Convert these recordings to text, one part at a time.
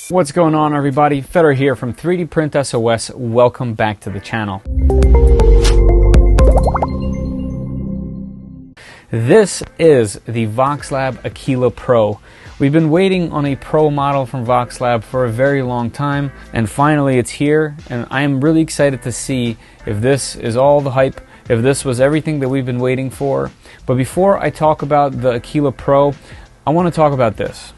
What's going on, everybody? Fedor here from 3D Print SOS. Welcome back to the channel. This is the VOXELAB Aquila Pro. We've been waiting on a Pro model from VOXELAB for a very long time, and finally it's here, and I am really excited to see if this is all the hype, if this was everything that we've been waiting for. But before I talk about the Aquila Pro, I want to talk about this.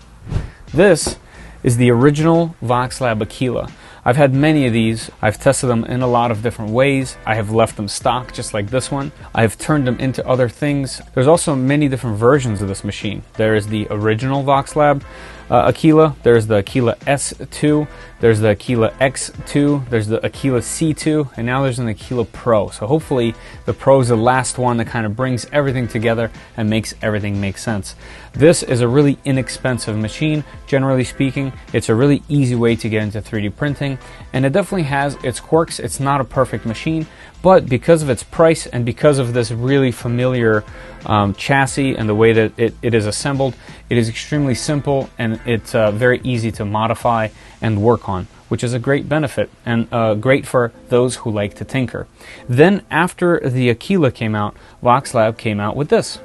This is the original VOXELAB Aquila. I've had many of these. I've tested them in a lot of different ways. I have left them stock just like this one. I've turned them into other things. There's also many different versions of this machine. There is the original VOXELAB Aquila, there's the Aquila S2, there's the Aquila X2, there's the Aquila C2, and now there's an Aquila Pro. So hopefully the Pro is the last one that kind of brings everything together and makes everything make sense. This is a really inexpensive machine, generally speaking. It's a really easy way to get into 3D printing, and it definitely has its quirks. It's not a perfect machine, but because of its price and because of this really familiar chassis and the way that it is assembled, it is extremely simple and it's very easy to modify and work on, which is a great benefit and great for those who like to tinker. Then after the Aquila came out, VOXELAB came out with this.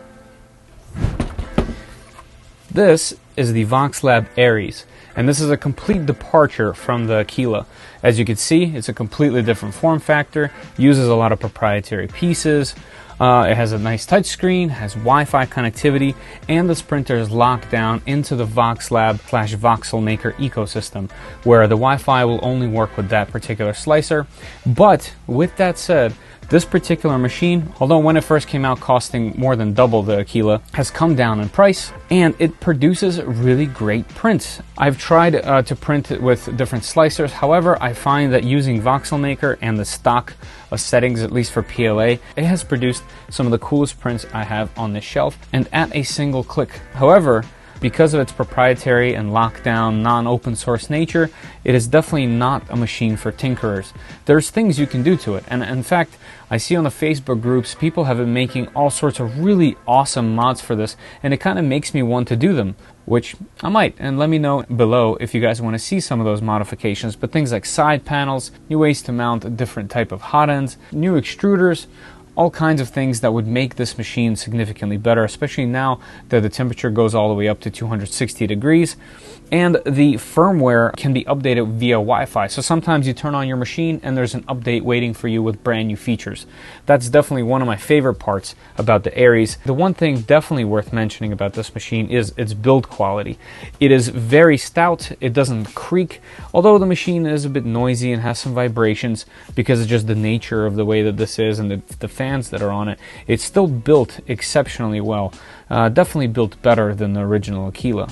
This is the VOXELAB Aries, and this is a complete departure from the Aquila. As you can see, it's a completely different form factor, uses a lot of proprietary pieces. It has a nice touchscreen, has Wi-Fi connectivity, and this printer is locked down into the VOXELAB/VoxelMaker ecosystem, where the Wi-Fi will only work with that particular slicer. But with that said, this particular machine, although when it first came out costing more than double the Aquila, has come down in price, and it produces really great prints. I've tried to print it with different slicers. However, I find that using VoxelMaker and the stock settings, at least for PLA, it has produced some of the coolest prints I have on this shelf, and at a single click. However, because of its proprietary and lockdown, non-open source nature, it is definitely not a machine for tinkerers. There's things you can do to it, and in fact, I see on the Facebook groups, people have been making all sorts of really awesome mods for this, and it kind of makes me want to do them, which I might, and let me know below if you guys want to see some of those modifications. But things like side panels, new ways to mount a different type of hot ends, new extruders, all kinds of things that would make this machine significantly better, especially now that the temperature goes all the way up to 260 degrees. And the firmware can be updated via Wi-Fi. So sometimes you turn on your machine and there's an update waiting for you with brand new features. That's definitely one of my favorite parts about the Aries. The one thing definitely worth mentioning about this machine is its build quality. It is very stout, it doesn't creak, although the machine is a bit noisy and has some vibrations because of just the nature of the way that this is and the fans that are on it. It's still built exceptionally well. Definitely built better than the original Aquila.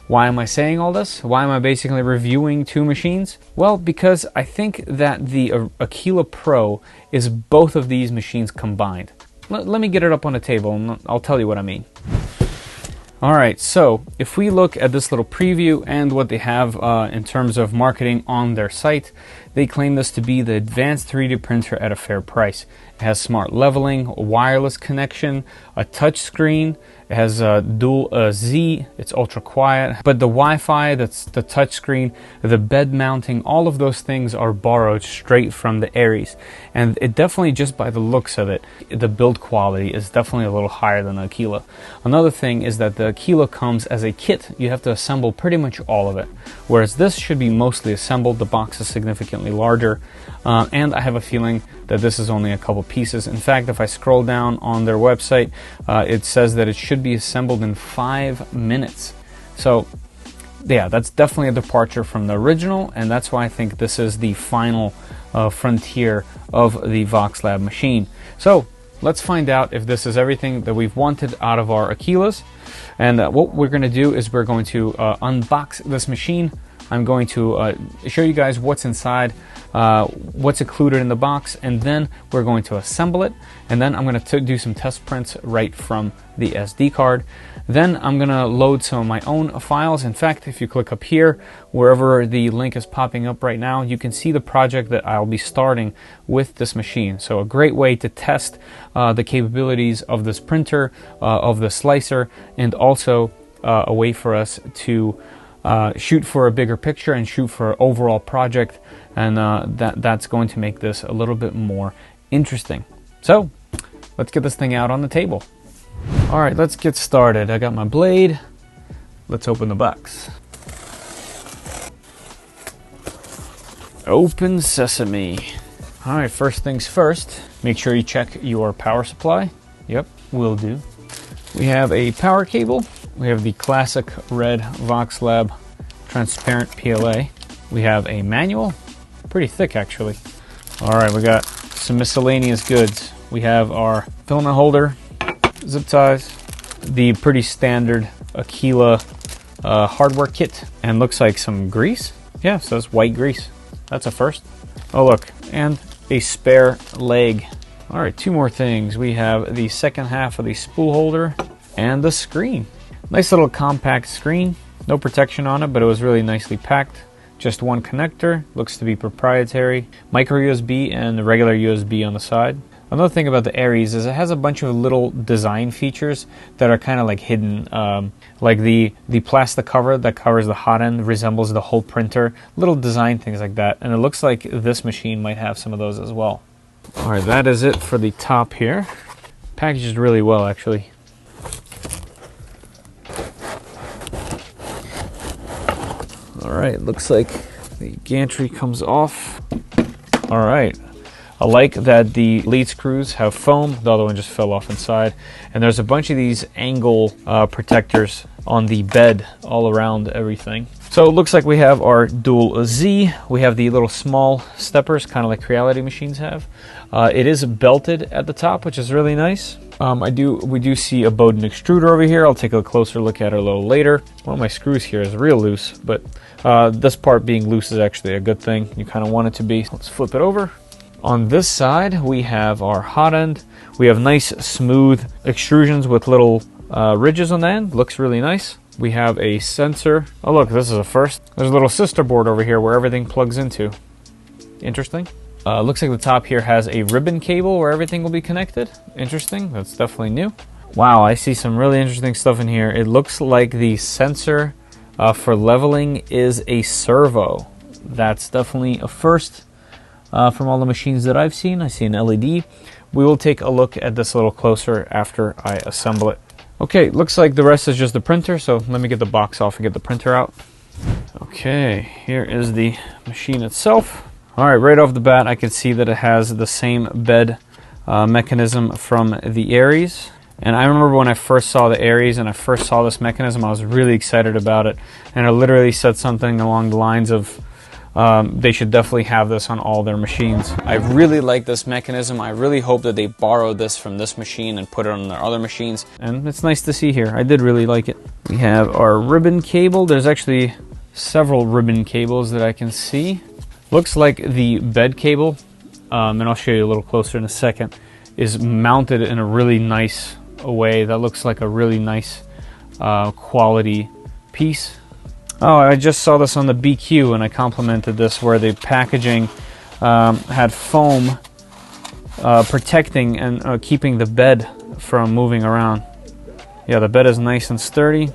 Why am I saying all this? Why am I basically reviewing two machines? Well, because I think that the Aquila Pro is both of these machines combined. Let me get it up on the table and I'll tell you what I mean. Alright, so if we look at this little preview and what they have in terms of marketing on their site, they claim this to be the advanced 3D printer at a fair price. It has smart leveling, a wireless connection, a touch screen, it has a dual Z, it's ultra quiet, but the Wi-Fi, that's the touch screen, the bed mounting, all of those things are borrowed straight from the Aries. And it definitely, just by the looks of it, the build quality is definitely a little higher than the Aquila. Another thing is that the Aquila comes as a kit. You have to assemble pretty much all of it, whereas this should be mostly assembled. The box is significantly larger, and I have a feeling that this is only a couple pieces. In fact, if I scroll down on their website, it says that it should be assembled in 5 minutes. So yeah, that's definitely a departure from the original, and that's why I think this is the final frontier of the VOXELAB machine. So let's find out if this is everything that we've wanted out of our Aquilas. And what we're going to do is we're going to unbox this machine, I'm going to show you guys what's inside, what's included in the box, and then we're going to assemble it, and then I'm going to do some test prints right from the SD card. Then I'm going to load some of my own files. In fact, if you click up here, wherever the link is popping up right now, you can see the project that I'll be starting with this machine. So a great way to test the capabilities of this printer, of the slicer, and also a way for us to shoot for a bigger picture and shoot for an overall project, and that's going to make this a little bit more interesting. So let's get this thing out on the table. All right, let's get started. I got my blade. Let's open the box. Open sesame. All right, first things first, make sure you check your power supply. Yep, will do. We have a power cable. We have the classic red VOXELAB transparent PLA. We have a manual, pretty thick actually. All right, we got some miscellaneous goods. We have our filament holder, zip ties, the pretty standard Aquila hardware kit, and looks like some grease. Yeah, it says white grease. That's a first. Oh look, and a spare leg. All right, two more things. We have the second half of the spool holder and the screen. Nice little compact screen. No protection on it, but it was really nicely packed. Just one connector, looks to be proprietary. Micro USB and regular USB on the side. Another thing about the Aries is it has a bunch of little design features that are kind of like hidden. Like the plastic cover that covers the Hotend resembles the whole printer. Little design things like that. And it looks like this machine might have some of those as well. All right, that is it for the top here. Packaged really well, actually. All right, looks like the gantry comes off. All right. I like that the lead screws have foam, the other one just fell off inside. And there's a bunch of these angle protectors on the bed all around everything. So it looks like we have our dual Z. We have the little small steppers, kind of like Creality machines have. It is belted at the top, which is really nice. We do see a Bowden extruder over here. I'll take a closer look at it a little later. One of my screws here is real loose, but this part being loose is actually a good thing. You kind of want it to be. Let's flip it over. On this side, we have our Hotend. We have nice, smooth extrusions with little ridges on the end. Looks really nice. We have a sensor. Oh, look, this is a first. There's a little sister board over here where everything plugs into. Interesting. Looks like the top here has a ribbon cable where everything will be connected. Interesting. That's definitely new. Wow, I see some really interesting stuff in here. It looks like the sensor for leveling is a servo. That's definitely a first. From all the machines that I've seen. I see an LED. We will take a look at this a little closer after I assemble it. Okay, looks like the rest is just the printer, so let me get the box off and get the printer out. Okay, here is the machine itself. All right, right off the bat, I can see that it has the same bed mechanism from the Aries. And I remember when I first saw the Aries and I first saw this mechanism, I was really excited about it. And I literally said something along the lines of, they should definitely have this on all their machines. I really like this mechanism. I really hope that they borrow this from this machine and put it on their other machines. And it's nice to see here. I did really like it. We have our ribbon cable. There's actually several ribbon cables that I can see. Looks like the bed cable, and I'll show you a little closer in a second, is mounted in a really nice way. That looks like a really nice quality piece. Oh, I just saw this on the BQ and I complimented this where the packaging had foam protecting and keeping the bed from moving around. Yeah, the bed is nice and sturdy.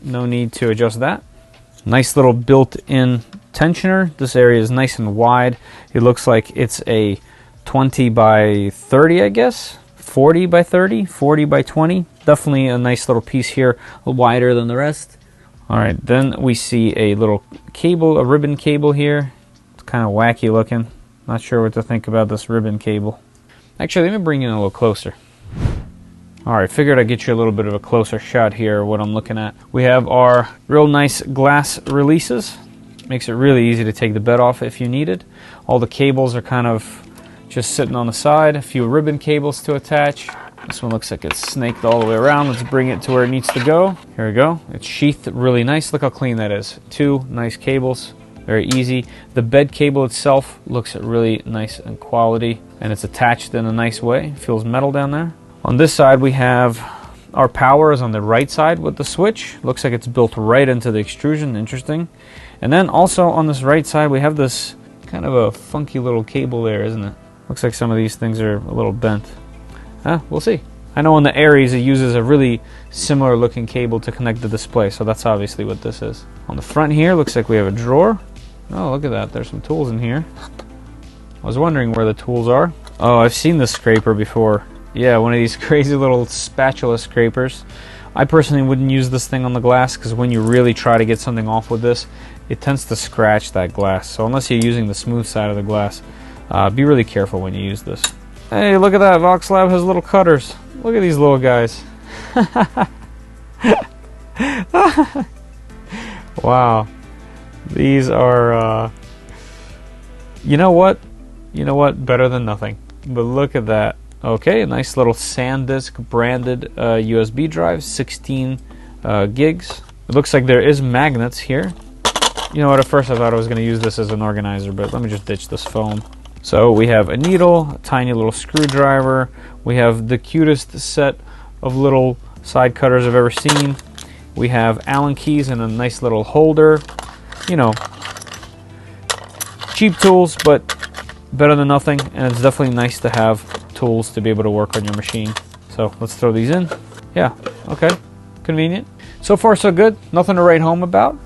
No need to adjust that. Nice little built-in tensioner. This area is nice and wide. It looks like it's a 20 by 30, I guess. 40 by 30, 40 by 20. Definitely a nice little piece here, wider than the rest. All right, then we see a little cable, a ribbon cable here. It's kind of wacky looking. Not sure what to think about this ribbon cable. Actually, let me bring you in a little closer. All right, figured I'd get you a little bit of a closer shot here of what I'm looking at. We have our real nice glass releases. Makes it really easy to take the bed off if you need it. All the cables are kind of just sitting on the side. A few ribbon cables to attach. This one looks like it's snaked all the way around. Let's bring it to where it needs to go. Here we go. It's sheathed really nice. Look how clean that is. 2 nice cables. Very easy. The bed cable itself looks really nice and quality, and it's attached in a nice way. Feels metal down there. On this side we have our power is on the right side with the switch. Looks like it's built right into the extrusion. Interesting. And then also on this right side we have this kind of a funky little cable there, isn't it? Looks like some of these things are a little bent. We'll see. I know on the Aries it uses a really similar looking cable to connect the display, so that's obviously what this is. On the front here looks like we have a drawer. Oh, look at that. There's some tools in here. I was wondering where the tools are. Oh, I've seen this scraper before. Yeah, one of these crazy little spatula scrapers. I personally wouldn't use this thing on the glass because when you really try to get something off with this, it tends to scratch that glass. So unless you're using the smooth side of the glass, be really careful when you use this. Hey, look at that. VOXELAB has little cutters. Look at these little guys. Wow. These are, you know what? You know what? Better than nothing. But look at that. Okay, a nice little SanDisk branded USB drive, 16 gigs. It looks like there is magnets here. You know what? At first I thought I was going to use this as an organizer, but let me just ditch this foam. So we have a needle, a tiny little screwdriver. We have the cutest set of little side cutters I've ever seen. We have Allen keys and a nice little holder. You know, cheap tools, but better than nothing, and it's definitely nice to have tools to be able to work on your machine. So let's throw these in. Yeah, okay, convenient. So far so good, nothing to write home about.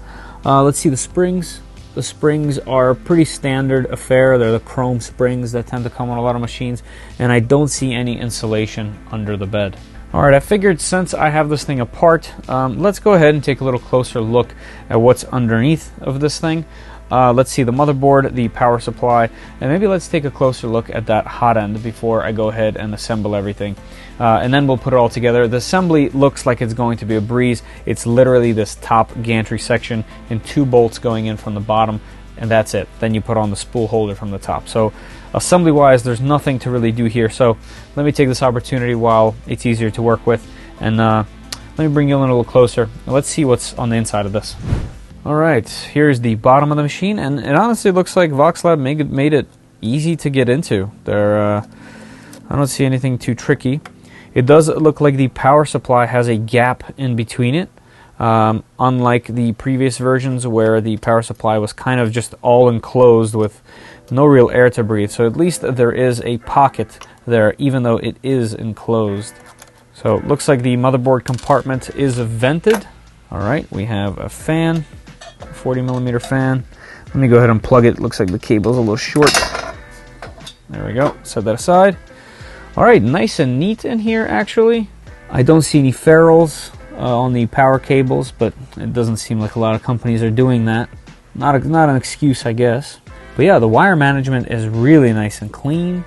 Let's see the springs. The springs are pretty standard affair. They're the chrome springs that tend to come on a lot of machines, and I don't see any insulation under the bed. Alright, I figured since I have this thing apart, let's go ahead and take a little closer look at what's underneath of this thing. Let's see the motherboard, the power supply, and maybe let's take a closer look at that hot end before I go ahead and assemble everything. And then we'll put it all together. The assembly looks like it's going to be a breeze. It's literally this top gantry section and 2 bolts going in from the bottom, and that's it. Then you put on the spool holder from the top. So assembly wise, there's nothing to really do here. So let me take this opportunity while it's easier to work with, and let me bring you in a little closer. Let's see what's on the inside of this. Alright, here's the bottom of the machine, and it honestly looks like VOXELAB made it easy to get into. I don't see anything too tricky. It does look like the power supply has a gap in between it, unlike the previous versions where the power supply was kind of just all enclosed with no real air to breathe. So at least there is a pocket there, even though it is enclosed. So it looks like the motherboard compartment is vented. Alright, we have a fan, a 40mm fan. Let me go ahead and plug it. Looks like the cable's a little short. There we go, set that aside. Alright, nice and neat in here actually. I don't see any ferrules on the power cables, but it doesn't seem like a lot of companies are doing that. Not an excuse, I guess. But yeah, the wire management is really nice and clean.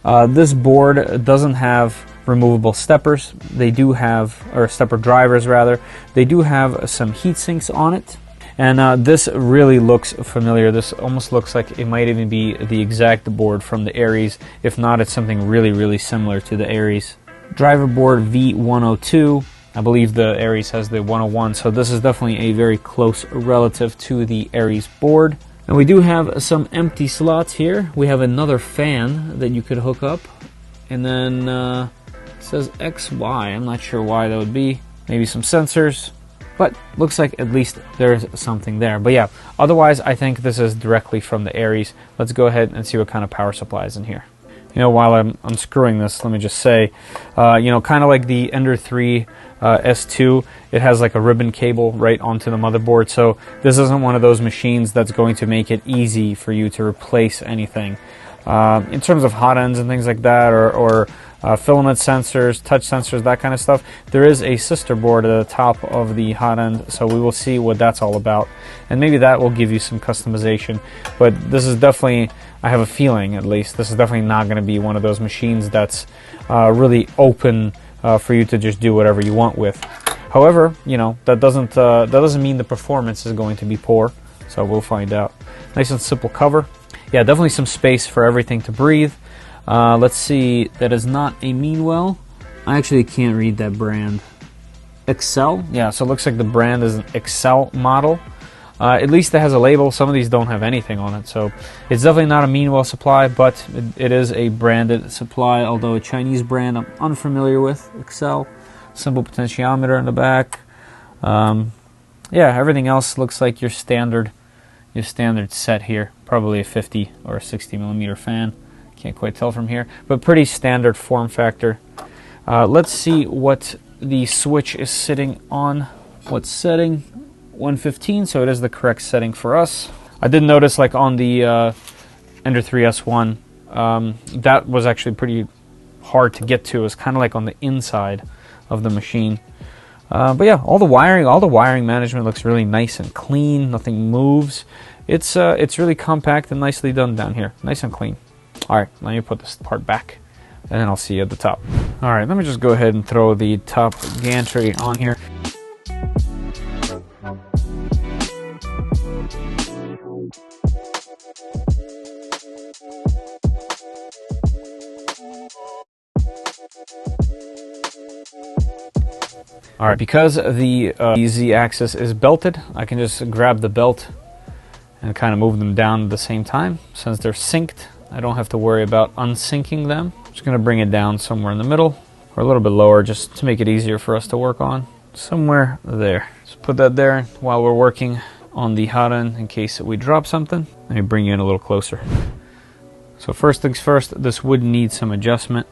This board doesn't have removable steppers. They do have, or stepper drivers rather, they do have some heat sinks on it. And this really looks familiar. This almost looks like it might even be the exact board from the Aries. If not, it's something really, really similar to the Aries. Driver board V102. I believe the Aries has the 101, so this is definitely a very close relative to the Aries board. And we do have some empty slots here. We have another fan that you could hook up. And then it says XY. I'm not sure why that would be. Maybe some sensors. But looks like at least there's something there. But yeah, otherwise I think this is directly from the Aries. Let's go ahead and see what kind of power supply is in here. You know, while I'm unscrewing this, let me just say, you know, kind of like the Ender 3 S2, it has like a ribbon cable right onto the motherboard. So this isn't one of those machines that's going to make it easy for you to replace anything. In terms of hot ends and things like that, or filament sensors, touch sensors, that kind of stuff, there is a sister board at the top of the hot end, so we will see what that's all about, and maybe that will give you some customization. But this is definitely, I have a feeling at least, this is definitely not going to be one of those machines that's really open for you to just do whatever you want with. However, you know, that doesn't mean the performance is going to be poor, so we'll find out. Nice and simple cover. Yeah, definitely some space for everything to breathe. Let's see, that is not a Meanwell. I actually can't read that brand. Excel? Yeah, so it looks like the brand is an Excel model. At least it has a label. Some of these don't have anything on it, so it's definitely not a Meanwell supply, but it is a branded supply, although a Chinese brand I'm unfamiliar with. Excel, simple potentiometer in the back. Yeah, everything else looks like your standard set here. Probably a 50 or a 60 millimeter fan. Can't quite tell from here, but pretty standard form factor. Let's see what the switch is sitting on. What setting? 115, so it is the correct setting for us. I did notice, like on the Ender 3S1, that was actually pretty hard to get to. It was kind of like on the inside of the machine. But yeah, all the wiring management looks really nice and clean. Nothing moves. It's really compact and nicely done down here. Nice and clean. All right, let me put this part back, and then I'll see you at the top. All right, let me just go ahead and throw the top gantry on here. All right, because the Z-axis is belted, I can just grab the belt and kind of move them down at the same time. Since they're synced, I don't have to worry about unsyncing them. I'm just going to bring it down somewhere in the middle, or a little bit lower, just to make it easier for us to work on. Somewhere there. So put that there while we're working on the Hotend in case we drop something. Let me bring you in a little closer. So first things first, this would need some adjustment.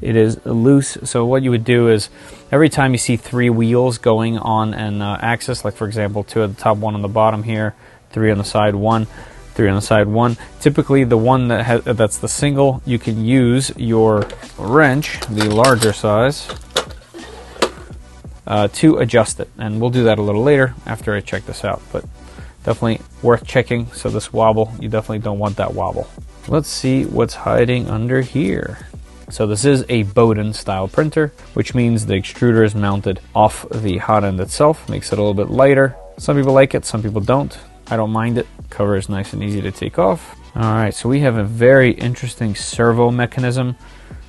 It is loose, so what you would do is every time you see 3 wheels going on an axis, like for example 2 at the top, 1 on the bottom here, 3 on the side, 1, 3 on the side, 1. Typically the one that's the single, you can use your wrench, the larger size, to adjust it, and we'll do that a little later after I check this out, but definitely worth checking. So this wobble, you definitely don't want that wobble. Let's see what's hiding under here. So this is a Bowden style printer, which means the extruder is mounted off the Hotend itself. Makes it a little bit lighter. Some people like it, some people don't. I don't mind it. Cover is nice and easy to take off. All right, so we have a very interesting servo mechanism.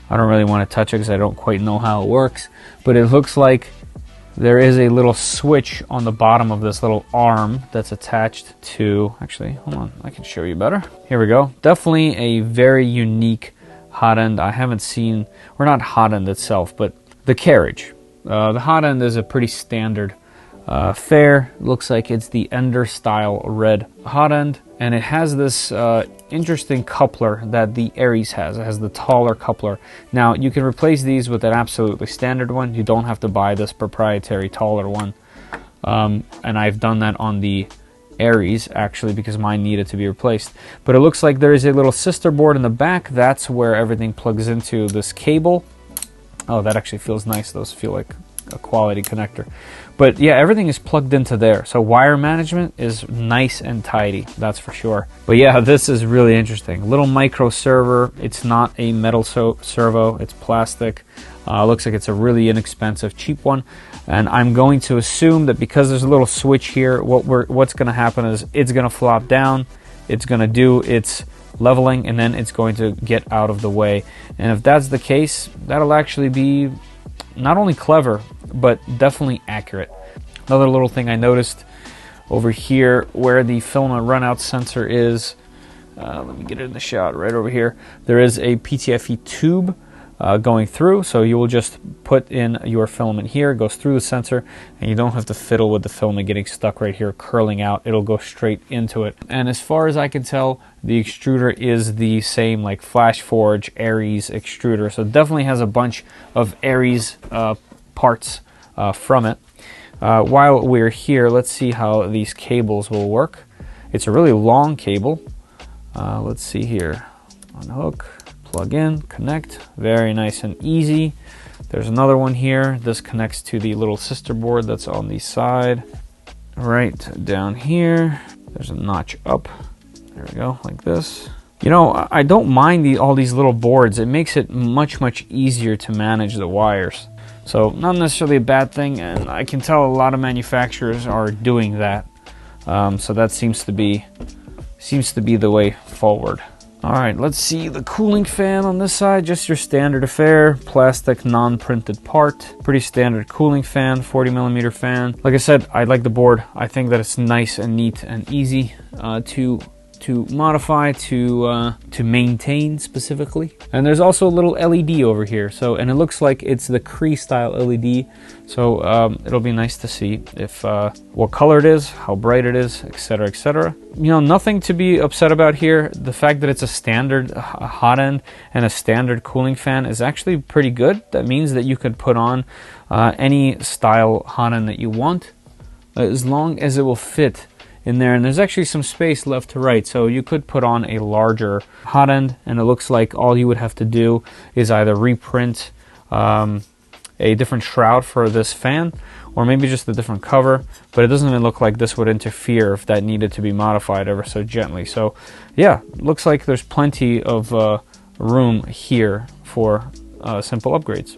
I don't really want to touch it because I don't quite know how it works, but it looks like there is a little switch on the bottom of this little arm that's attached to, actually, hold on, I can show you better. Here we go. Definitely a very unique Hotend. I haven't seen, or not Hotend itself, but the carriage. The Hotend is a pretty standard fare. Looks like it's the Ender style red Hotend, and it has this interesting coupler that the Aries has. It has the taller coupler. Now you can replace these with an absolutely standard one. You don't have to buy this proprietary taller one, and I've done that on the Aries actually because mine needed to be replaced. But it looks like there is a little sister board in the back. That's where everything plugs into this cable. Oh, that actually feels nice. Those feel like a quality connector. But yeah, everything is plugged into there. So wire management is nice and tidy, that's for sure. But yeah, this is really interesting. Little micro server. It's not a metal servo, it's plastic. Looks like it's a really inexpensive, cheap one. And I'm going to assume that because there's a little switch here, what's going to happen is it's going to flop down, it's going to do its leveling, and then it's going to get out of the way. And if that's the case, that'll actually be not only clever, but definitely accurate. Another little thing I noticed over here where the filament runout sensor is, let me get it in the shot right over here. There is a PTFE tube going through, so you will just put in your filament here, it goes through the sensor, and you don't have to fiddle with the filament getting stuck right here, curling out. It'll go straight into it. And as far as I can tell, the extruder is the same, like Flash Forge Aries extruder, so it definitely has a bunch of Aries parts from it. While we're here, let's see how these cables will work. It's a really long cable. Let's see here. Unhook, plug in, connect. Very nice and easy. There's another one here. This connects to the little sister board that's on the side. Right down here, there's a notch up. There we go, like this. You know, I don't mind all these little boards. It makes it much easier to manage the wires. So not necessarily a bad thing, and I can tell a lot of manufacturers are doing that. So that seems to be the way forward. Alright, let's see the cooling fan on this side. Just your standard affair, plastic non-printed part. Pretty standard cooling fan, 40mm fan. Like I said, I like the board. I think that it's nice and neat and easy to modify, to maintain specifically. And there's also a little LED over here. And it looks like it's the Cree style LED. So it'll be nice to see if what color it is, how bright it is, etc., etc. You know, nothing to be upset about here. The fact that it's a standard hot end and a standard cooling fan is actually pretty good. That means that you could put on any style hot end that you want, as long as it will fit in there. And there's actually some space left to right, so you could put on a larger hot end, and it looks like all you would have to do is either reprint a different shroud for this fan, or maybe just a different cover, but it doesn't even look like this would interfere if that needed to be modified ever so gently. So yeah, looks like there's plenty of room here for simple upgrades.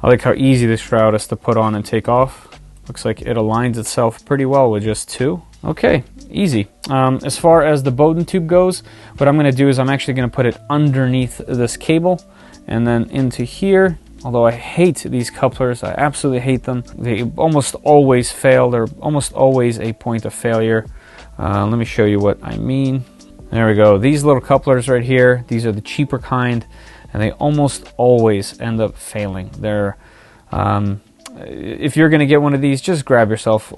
I like how easy this shroud is to put on and take off. Looks like it aligns itself pretty well with just two. Okay, easy. As far as the Bowden tube goes, what I'm going to do is I'm actually going to put it underneath this cable and then into here. Although I hate these couplers, I absolutely hate them. They almost always fail. They're almost always a point of failure. Let me show you what I mean. There we go. These little couplers right here, these are the cheaper kind, and they almost always end up failing. They're if you're going to get one of these, just grab yourself,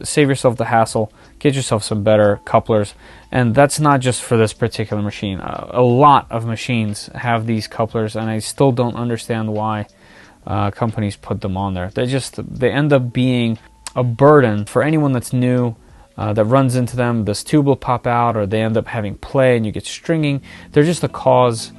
save yourself the hassle, get yourself some better couplers. And that's not just for this particular machine. A lot of machines have these couplers, and I still don't understand why companies put them on there. They end up being a burden for anyone that's new, that runs into them. This tube will pop out, or they end up having play and you get stringing. They're just a cause.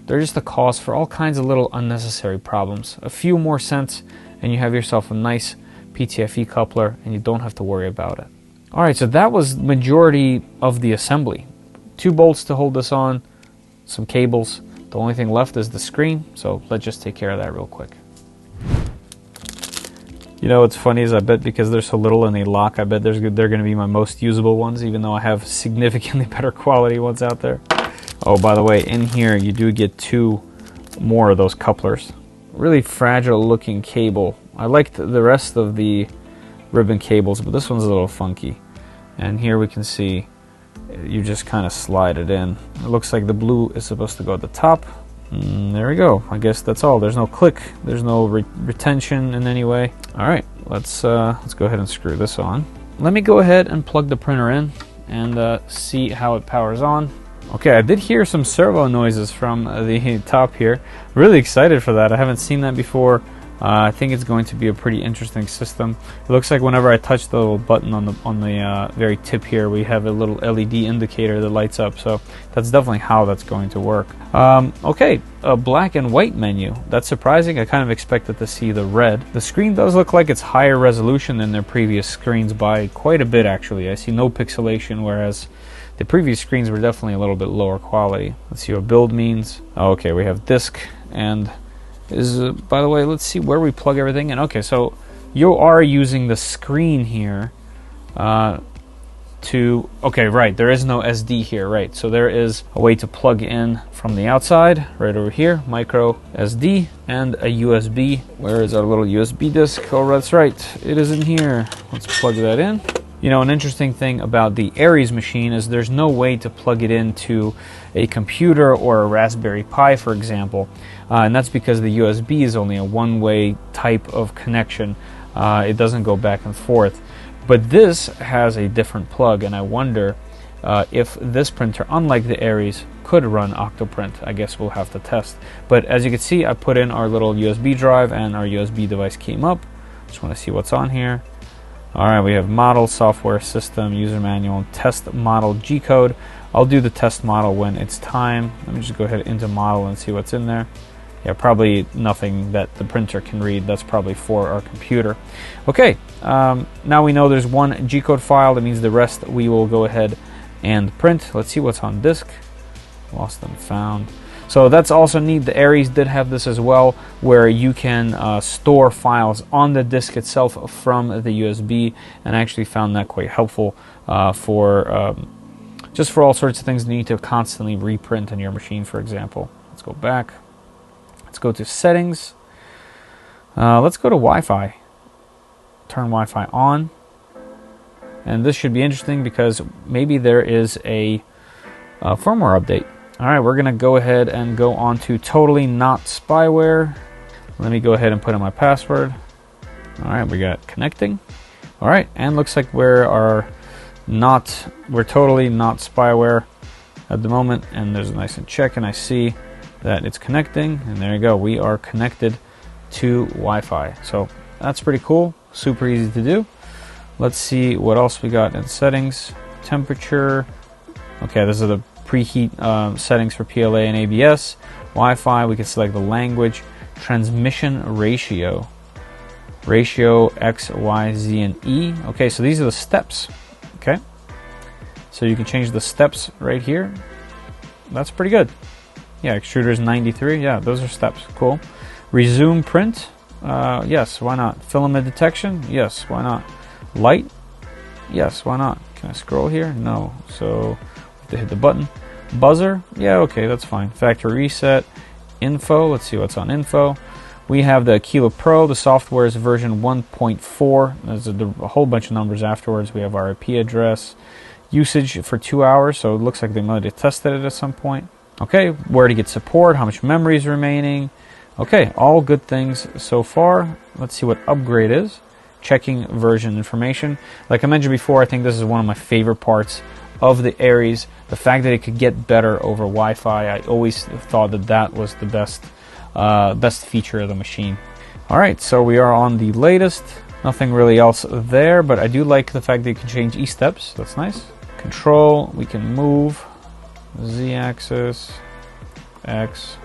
They're just a cause for all kinds of little unnecessary problems. A few more cents and you have yourself a nice PTFE coupler, and you don't have to worry about it. Alright, so that was majority of the assembly. 2 bolts to hold this on, some cables. The only thing left is the screen, so let's just take care of that real quick. You know what's funny is I bet because there's so little and they lock, I bet they're going to be my most usable ones, even though I have significantly better quality ones out there. Oh, by the way, in here you do get 2 more of those couplers. Really fragile looking cable. I liked the rest of the ribbon cables, but this one's a little funky. And here we can see you just kind of slide it in. It looks like the blue is supposed to go at the top. There we go. I guess that's all. There's no click. There's no retention in any way. All right, let's go ahead and screw this on. Let me go ahead and plug the printer in and see how it powers on. Okay, I did hear some servo noises from the top here. Really excited for that. I haven't seen that before. I think it's going to be a pretty interesting system. It looks like whenever I touch the little button on the very tip here, we have a little LED indicator that lights up. So that's definitely how that's going to work. Okay, a black and white menu. That's surprising. I kind of expected to see the red. The screen does look like it's higher resolution than their previous screens by quite a bit, actually. I see no pixelation, whereas the previous screens were definitely a little bit lower quality. Let's see what build means. Oh, okay, we have disk and by the way, let's see where we plug everything in. Okay, so you are using the screen here okay, right, there is no SD here, right? So there is a way to plug in from the outside, right over here, micro SD and a USB. Where is our little USB disk? Oh, that's right, it is in here. Let's plug that in. You know, an interesting thing about the Aries machine is there's no way to plug it into a computer or a Raspberry Pi, for example. And that's because the USB is only a one-way type of connection. It doesn't go back and forth. But this has a different plug, and I wonder if this printer, unlike the Aries, could run Octoprint. I guess we'll have to test. But as you can see, I put in our little USB drive, and our USB device came up. Just want to see what's on here. Alright, we have model, software, system, user manual, test model, G-code. I'll do the test model when it's time. Let me just go ahead into model and see what's in there. Yeah, probably nothing that the printer can read. That's probably for our computer. Okay, now we know there's one G-code file. That means the rest we will go ahead and print. Let's see what's on disk. Lost and found. So that's also neat. The Aries did have this as well, where you can store files on the disk itself from the USB, and I actually found that quite helpful for just for all sorts of things you need to constantly reprint on your machine, for example. Let's go back. Let's go to settings. Let's go to Wi-Fi. Turn Wi-Fi on. And this should be interesting because maybe there is a firmware update. All right, we're going to go ahead and go on to totally not spyware. Let me go ahead and put in my password. All right, we got connecting. All right, and looks like we're totally not spyware at the moment, and there's a nice check, and I see that it's connecting, and there you go. We are connected to Wi-Fi. So that's pretty cool, super easy to do. Let's see what else we got in settings. Temperature. Okay, this is the preheat settings for PLA and ABS. Wi-Fi, we can select the language. Transmission ratio. Ratio X, Y, Z, and E. Okay, so these are the steps. Okay, so you can change the steps right here. That's pretty good. Yeah, extruder is 93. Yeah, those are steps. Cool. Resume print. Yes, why not? Filament detection. Yes, why not? Light. Yes, why not? Can I scroll here? No. So I have to hit the button. Buzzer. Yeah, okay, that's fine. Factory reset. Info. Let's see what's on info. We have the Aquila Pro. The software is version 1.4. There's a whole bunch of numbers afterwards. We have our IP address. Usage for 2 hours, so it looks like they might have tested it at some point. Okay, where to get support, how much memory is remaining. Okay, all good things so far. Let's see what upgrade is. Checking version information. Like I mentioned before, I think this is one of my favorite parts of the Aries. The fact that it could get better over Wi-Fi. I always thought that that was the best feature of the machine. All right, so we are on the latest. Nothing really else there, but I do like the fact that you can change E-steps. That's nice. Control, we can move. Z-axis, X,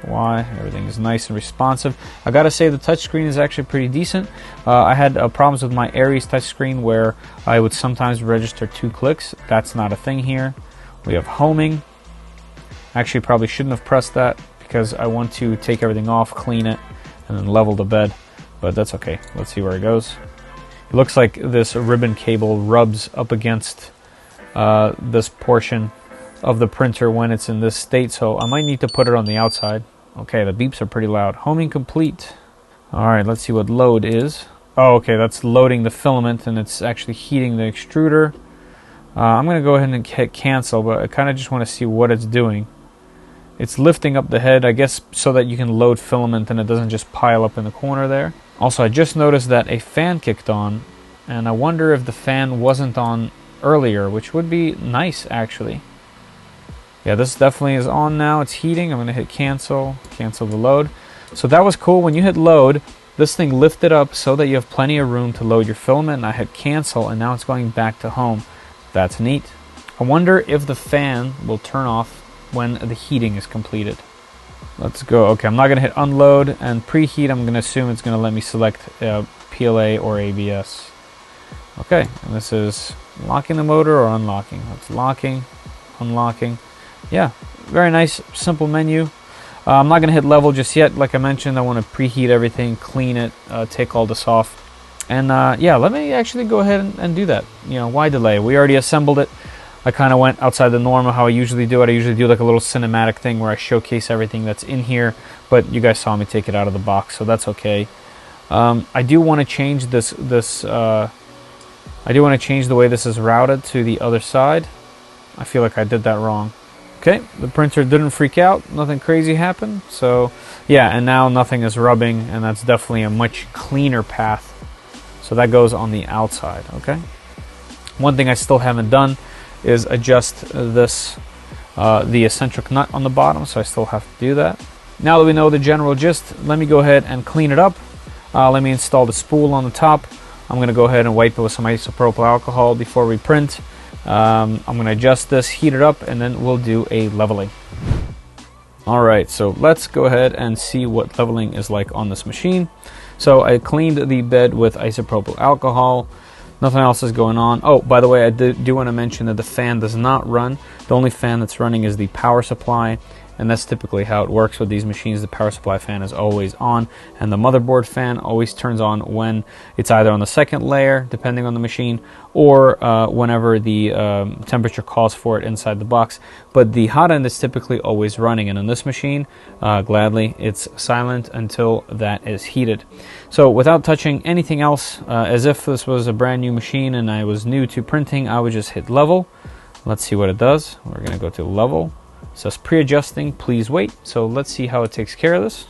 Y, everything is nice and responsive. I gotta say the touchscreen is actually pretty decent. I had problems with my Aries touchscreen where I would sometimes register 2 clicks. That's not a thing here. We have homing. Actually, probably shouldn't have pressed that because I want to take everything off, clean it, and then level the bed. But that's okay. Let's see where it goes. It looks like this ribbon cable rubs up against this portion of the printer when it's in this state, so I might need to put it on the outside. Okay, the beeps are pretty loud. Homing complete. Alright, let's see what load is. Oh, okay, that's loading the filament, and it's actually heating the extruder. I'm going to go ahead and hit cancel, but I kind of just want to see what it's doing. It's lifting up the head, I guess, so that you can load filament and it doesn't just pile up in the corner there. Also, I just noticed that a fan kicked on, and I wonder if the fan wasn't on earlier, which would be nice, actually. Yeah, this definitely is on now. It's heating. I'm going to hit cancel, cancel the load. So that was cool. When you hit load, this thing lifted up so that you have plenty of room to load your filament, and I hit cancel, and now it's going back to home. That's neat. I wonder if the fan will turn off when the heating is completed. Let's go. Okay, I'm not going to hit unload, and preheat, I'm going to assume it's going to let me select PLA or ABS. Okay, and this is locking the motor or unlocking. That's locking, unlocking. Yeah, very nice, simple menu. I'm not going to hit level just yet. Like I mentioned, I want to preheat everything, clean it, take all this off. And yeah, let me actually go ahead and do that. You know, why delay? We already assembled it. I kind of went outside the norm of how I usually do it. I usually do like a little cinematic thing where I showcase everything that's in here, but you guys saw me take it out of the box, so that's okay. I do want to change I do want to change the way this is routed to the other side. I feel like I did that wrong. Okay, the printer didn't freak out, nothing crazy happened. So yeah, and now nothing is rubbing, and that's definitely a much cleaner path. So that goes on the outside, okay? One thing I still haven't done is adjust this, the eccentric nut on the bottom, so I still have to do that. Now that we know the general gist, let me go ahead and clean it up. Let me install the spool on the top. I'm going to go ahead and wipe it with some isopropyl alcohol before we print. I'm going to adjust this, heat it up, and then we'll do a leveling. Alright, so let's go ahead and see what leveling is like on this machine. So I cleaned the bed with isopropyl alcohol. Nothing else is going on. Oh, by the way, I do want to mention that the fan does not run. The only fan that's running is the power supply, and that's typically how it works with these machines. The power supply fan is always on, and the motherboard fan always turns on when it's either on the second layer, depending on the machine, or whenever the temperature calls for it inside the box. But the hot end is typically always running, and on this machine, gladly, it's silent until that is heated. So without touching anything else, as if this was a brand new machine and I was new to printing, I would just hit level. Let's see what it does. We're going to go to level. It says pre-adjusting, please wait. So let's see how it takes care of this.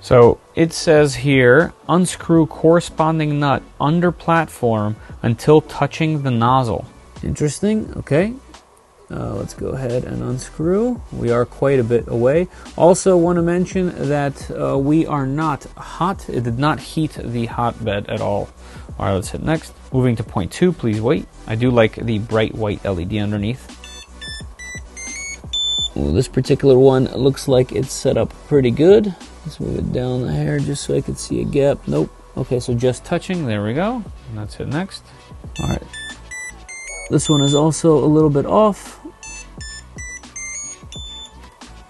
So it says here, unscrew corresponding nut under platform until touching the nozzle. Interesting. Okay. Let's go ahead and unscrew. We are quite a bit away. Also want to mention that we are not hot. It did not heat the hotbed at all. All right, let's hit next. Moving to point 2, please wait. I do like the bright white LED underneath. Ooh, this particular one looks like it's set up pretty good. Let's move it down the hair just so I can see a gap. Nope. Okay, so just touching. There we go. And let's hit next. All right. This one is also a little bit off.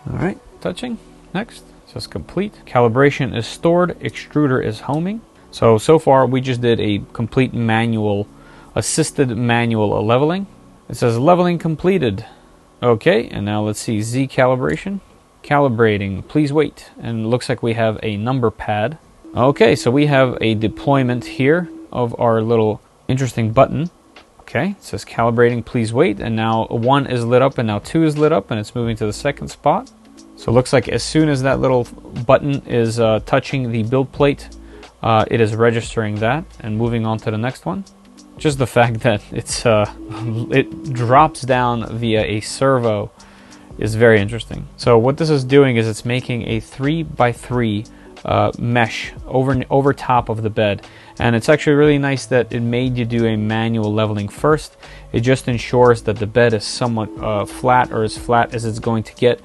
All right, touching. Next. It says complete. Calibration is stored. Extruder is homing. So far we just did a complete manual, assisted manual leveling. It says leveling completed. Okay, and now let's see Z calibration. Calibrating, please wait. And it looks like we have a number pad. Okay, so we have a deployment here of our little interesting button. Okay, it says calibrating, please wait. And now 1 is lit up and now 2 is lit up and it's moving to the second spot. So it looks like as soon as that little button is touching the build plate, it is registering that and moving on to the next one. Just the fact that it drops down via a servo is very interesting. So what this is doing is it's making a 3x3 mesh over top of the bed, and it's actually really nice that it made you do a manual leveling first. It just ensures that the bed is somewhat flat, or as flat as it's going to get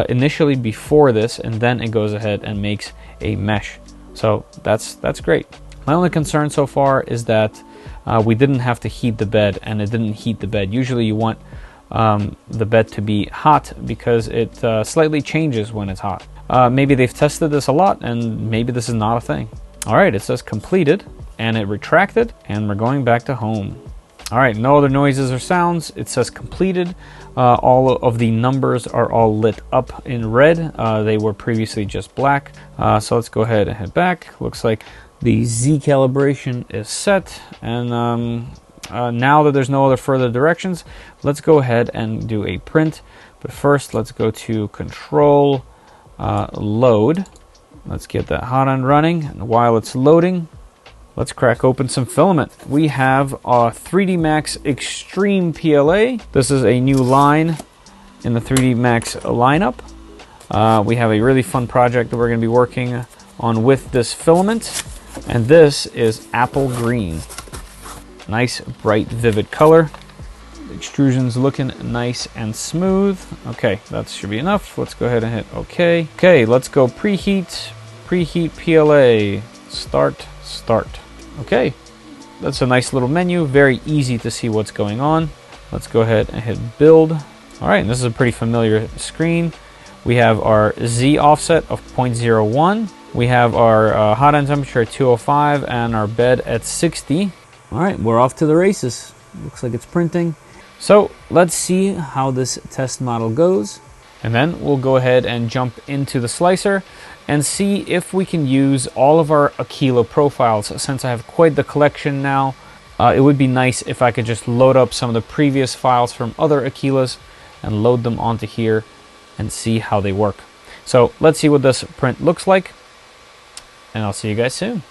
initially before this, and then it goes ahead and makes a mesh. So that's great. My only concern so far is that we didn't have to heat the bed, and it didn't heat the bed. Usually you want the bed to be hot because it slightly changes when it's hot. Maybe they've tested this a lot, and maybe this is not a thing. All right, it says completed, and it retracted, and we're going back to home. All right, no other noises or sounds. It says completed. All of the numbers are all lit up in red. They were previously just black. So let's go ahead and head back. Looks like the Z calibration is set, and now that there's no other further directions, let's go ahead and do a print. But first, let's go to control load. Let's get that hot end running, and while it's loading, let's crack open some filament. We have our 3D Max Extreme PLA. This is a new line in the 3D Max lineup. We have a really fun project that we're going to be working on with this filament, and this is apple green. Nice, bright, vivid color. The extrusion's looking nice and smooth. Okay, that should be enough. Let's go ahead and hit OK. Okay, let's go preheat PLA, start. Okay, that's a nice little menu, very easy to see what's going on. Let's go ahead and hit build. All right, and this is a pretty familiar screen. We have our Z offset of 0.01. We have our hot end temperature at 205 and our bed at 60. All right, we're off to the races. Looks like it's printing. So let's see how this test model goes. And then we'll go ahead and jump into the slicer and see if we can use all of our Aquila profiles. Since I have quite the collection now, it would be nice if I could just load up some of the previous files from other Aquilas and load them onto here and see how they work. So let's see what this print looks like, and I'll see you guys soon.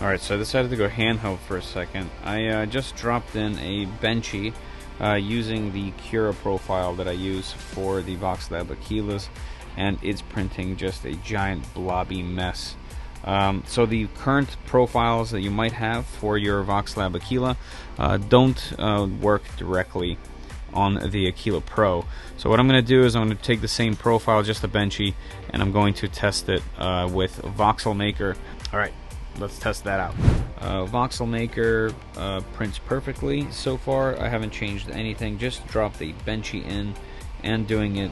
Alright, so I decided to go handheld for a second. I just dropped in a Benchy using the Cura profile that I use for the VOXELAB Aquilas, and it's printing just a giant blobby mess So the current profiles that you might have for your VOXELAB Aquila don't work directly on the Aquila Pro. So what I'm going to do is I'm going to take the same profile, just a benchy, and I'm going to test it with VoxelMaker. Alright, let's test that out. VoxelMaker prints perfectly so far. I haven't changed anything, just dropped the benchy in and doing it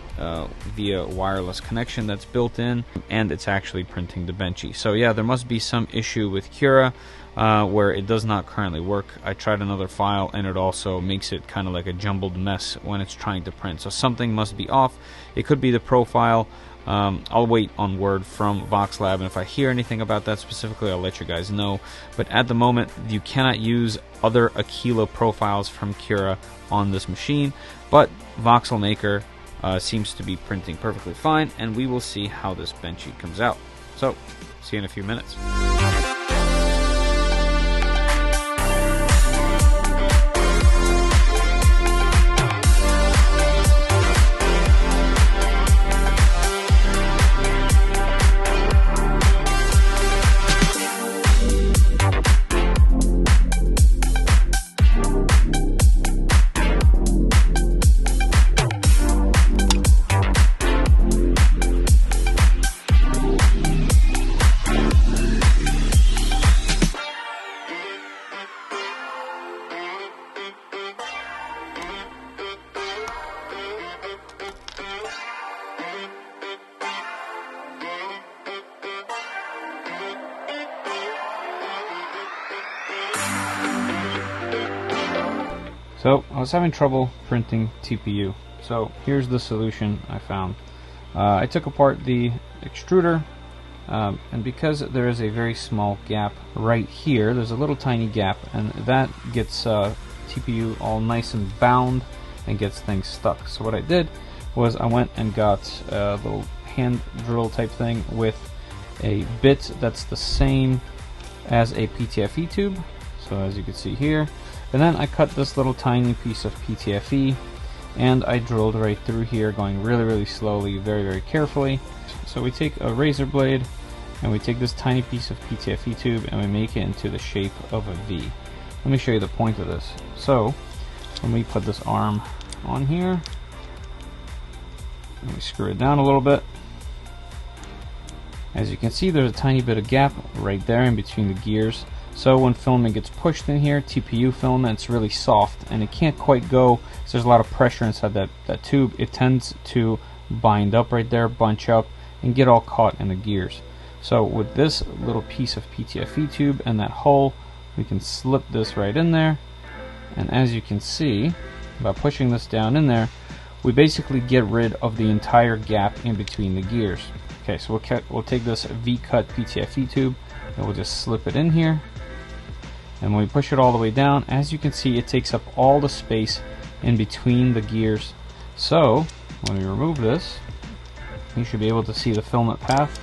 via wireless connection that's built in, and it's actually printing the benchy. So yeah, there must be some issue with Cura where it does not currently work. I tried another file and it also makes it kind of like a jumbled mess when it's trying to print. So something must be off. It could be the profile. I'll wait on word from VoxELAB, and if I hear anything about that specifically, I'll let you guys know. But at the moment, you cannot use other Aquila profiles from Cura on this machine, but VoxelMaker seems to be printing perfectly fine, and we will see how this benchy comes out. So, see you in a few minutes. So I was having trouble printing TPU. So here's the solution I found. I took apart the extruder, and because there is a very small gap right here, there's a little tiny gap, and that gets TPU all nice and bound and gets things stuck. So what I did was I went and got a little hand drill type thing with a bit that's the same as a PTFE tube. So as you can see here, and then I cut this little tiny piece of PTFE and I drilled right through here, going really slowly, very carefully. So we take a razor blade and we take this tiny piece of PTFE tube and we make it into the shape of a V. Let me show you the point of this. So when we put this arm on here and we screw it down a little bit, as you can see, there's a tiny bit of gap right there in between the gears. So when filament gets pushed in here, TPU filament, it's really soft and it can't quite go, so there's a lot of pressure inside that tube. It tends to bind up right there, bunch up, and get all caught in the gears. So with this little piece of PTFE tube and that hole, we can slip this right in there, and as you can see, by pushing this down in there, we basically get rid of the entire gap in between the gears. Okay, so we'll take this V-cut PTFE tube and we'll just slip it in here. And when we push it all the way down, as you can see, it takes up all the space in between the gears. So when we remove this, you should be able to see the filament path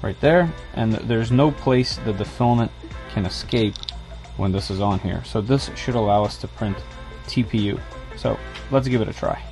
right there, and there's no place that the filament can escape when this is on here. So this should allow us to print TPU. So let's give it a try.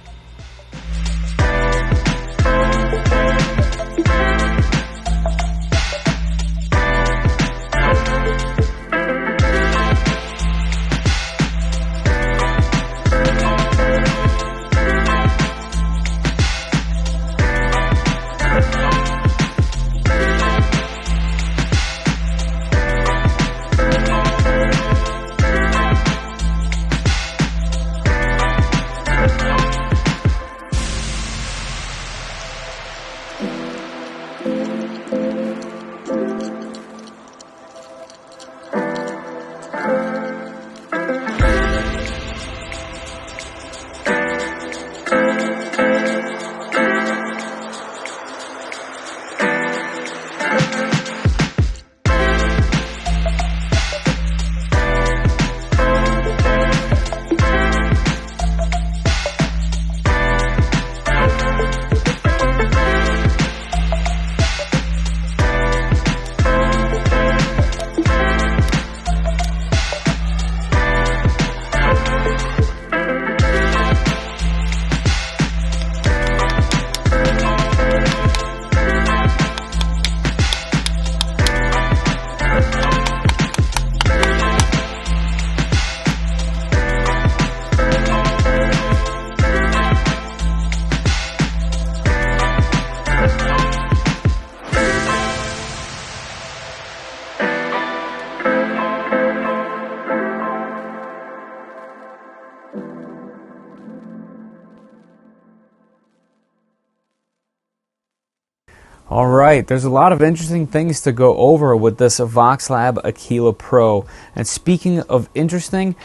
All right, there's a lot of interesting things to go over with this VOXELAB Aquila Pro. And speaking of interesting,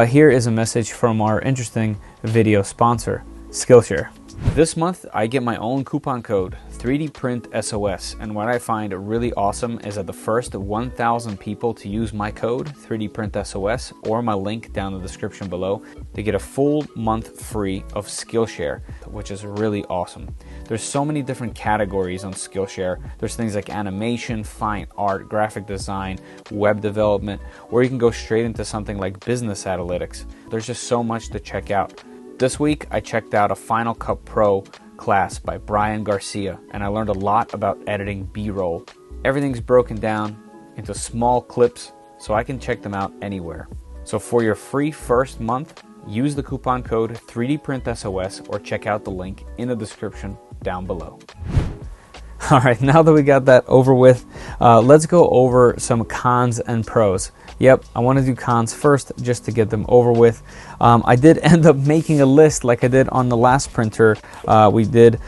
here is a message from our interesting video sponsor, SkillShare. This month, I get my own coupon code, 3D Print SOS, and what I find really awesome is that the first 1,000 people to use my code, 3D Print SOS, or my link down in the description below, they get a full month free of SkillShare, which is really awesome. There's so many different categories on SkillShare. There's things like animation, fine art, graphic design, web development, or you can go straight into something like business analytics. There's just so much to check out. This week, I checked out a Final Cut Pro class by Brian Garcia, and I learned a lot about editing B-roll. Everything's broken down into small clips, so I can check them out anywhere. So for your free first month, use the coupon code 3DPrintSOS or check out the link in the description down below. All right, now that we got that over with, let's go over some cons and pros. Yep, I want to do cons first just to get them over with. I did end up making a list like I did on the last printer we did,